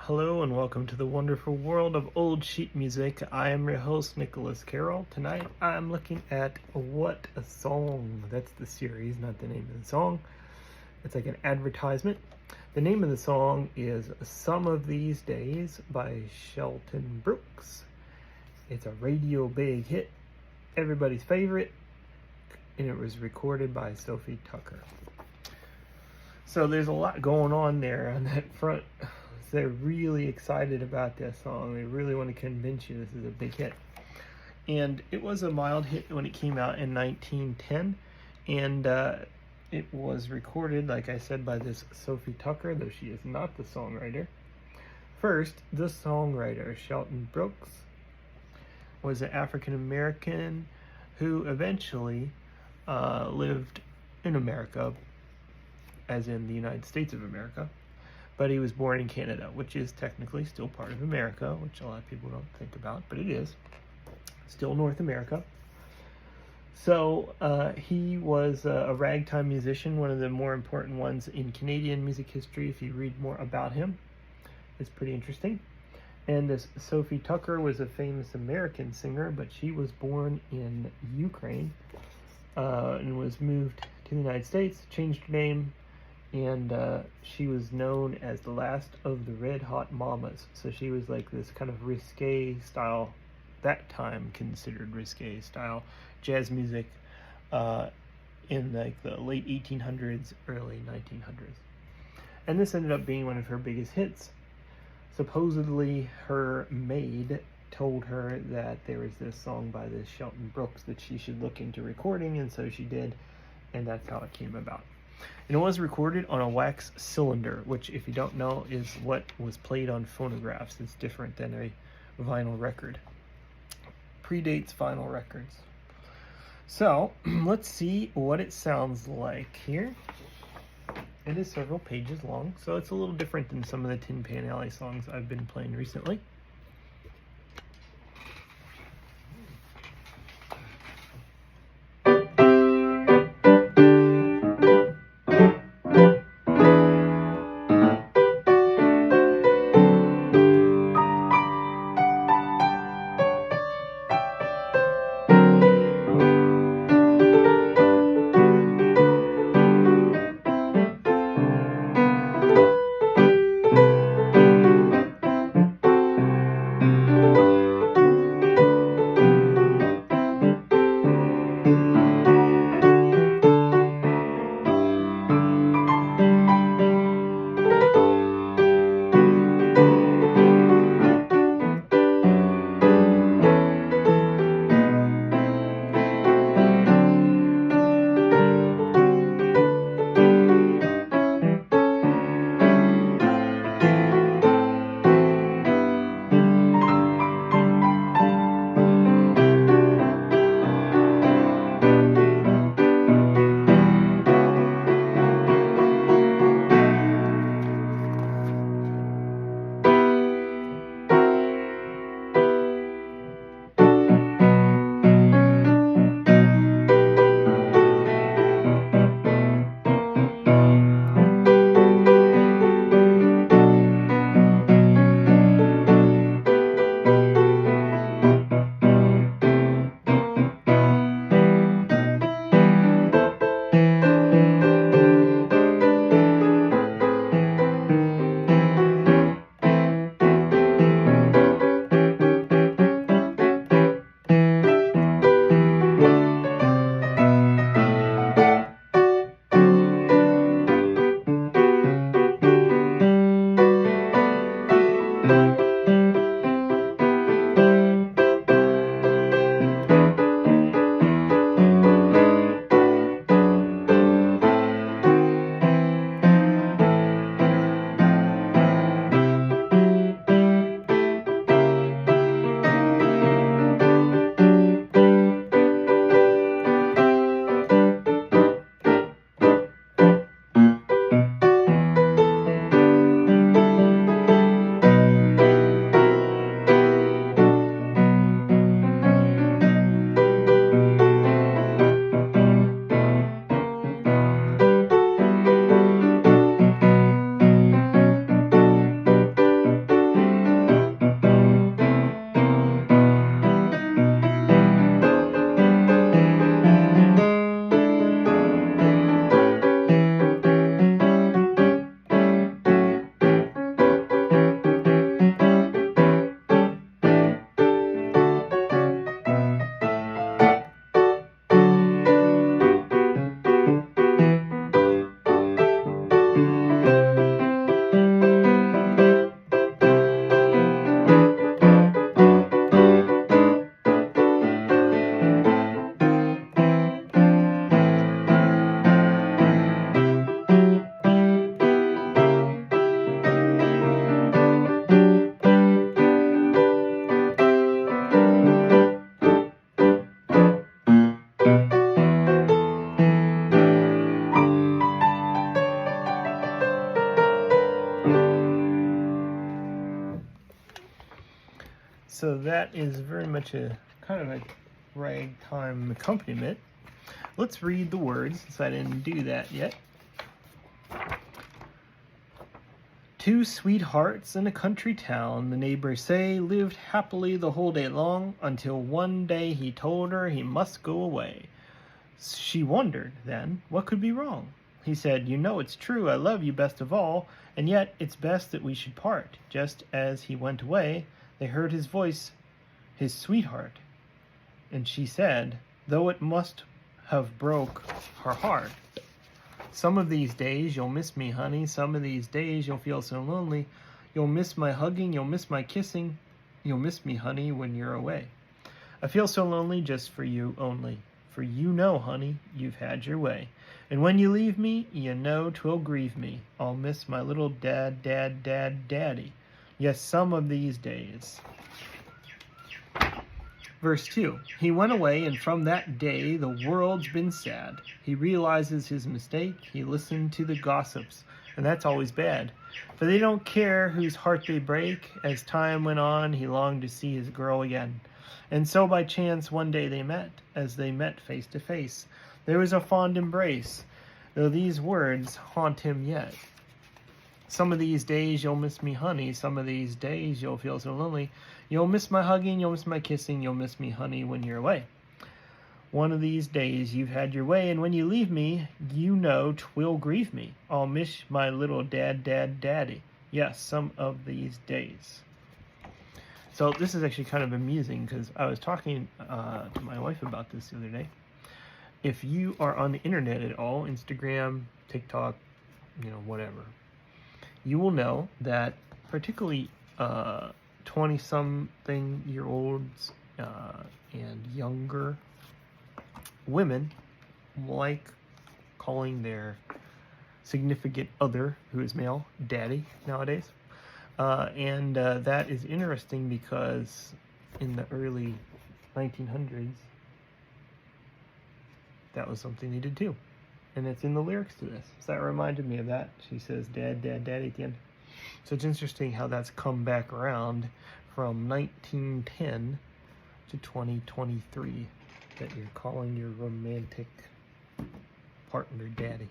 Hello and welcome to the wonderful world of old sheet music. I am your host, Nicholas Carroll. Tonight I'm looking at What a Song. That's the series, not the name of the song. It's like an advertisement. The name of the song is Some of These Days by Shelton Brooks. It's a radio big hit, everybody's favorite, and it was recorded by Sophie Tucker. So there's a lot going on there on that front. They're really excited about this song. They really want to convince you this is a big hit. And it was a mild hit when it came out in 1910. And it was recorded, like I said, by this Sophie Tucker, though she is not the songwriter. First, the songwriter, Shelton Brooks, was an African-American who eventually lived in America, as in the United States of America. But he was born in Canada, which is technically still part of America, which a lot of people don't think about, but it is. Still North America. So he was a ragtime musician, one of the more important ones in Canadian music history. If you read more about him, it's pretty interesting. And this Sophie Tucker was a famous American singer, but she was born in Ukraine and was moved to the United States, changed her name, and she was known as the last of the Red Hot Mamas. So she was like this kind of risque style, that time considered risque style, jazz music in like the late 1800s, early 1900s. And this ended up being one of her biggest hits. Supposedly her maid told her that there was this song by this Shelton Brooks that she should look into recording, and so she did, and that's how it came about. And it was recorded on a wax cylinder, which, if you don't know, is what was played on phonographs. It's different than a vinyl record. Predates vinyl records. So, let's see what it sounds like here. It is several pages long, so it's a little different than some of the Tin Pan Alley songs I've been playing recently. so that is very much a kind of a ragtime accompaniment. Let's read the words, since I didn't do that yet. Two sweethearts in a country town, the neighbors say, lived happily the whole day long, until one day he told her he must go away. She wondered, then, what could be wrong? He said, you know it's true, I love you best of all, and yet it's best that we should part. Just as he went away, they heard his voice, his sweetheart. And she said, though it must have broke her heart, some of these days you'll miss me, honey. Some of these days you'll feel so lonely. You'll miss my hugging, you'll miss my kissing. You'll miss me, honey, when you're away. I feel so lonely just for you only. For you know, honey, you've had your way. And when you leave me, you know 'twill grieve me. I'll miss my little daddy. Yes, some of these days. Verse 2, he went away, and from that day the world's been sad. He realizes his mistake. He listened to the gossips, and that's always bad. For they don't care whose heart they break. As time went on, he longed to see his girl again. And so by chance one day they met. As they met face to face, there was a fond embrace, though these words haunt him yet. Some of these days you'll miss me, honey. Some of these days you'll feel so lonely. You'll miss my hugging, you'll miss my kissing, you'll miss me, honey, when you're away. One of these days you've had your way, and when you leave me, you know 'twill grieve me. I'll miss my little daddy. Yes, some of these days. So this is actually kind of amusing, because I was talking to my wife about this the other day. If you are on the internet at all, Instagram, TikTok, whatever, you will know that particularly 20-something-year-olds and younger women like calling their significant other, who is male, daddy nowadays. And that is interesting because in the early 1900s, that was something they did too. And it's in the lyrics to this. So that reminded me of that. She says, daddy at the end. So it's interesting how that's come back around from 1910 to 2023, that you're calling your romantic partner daddy.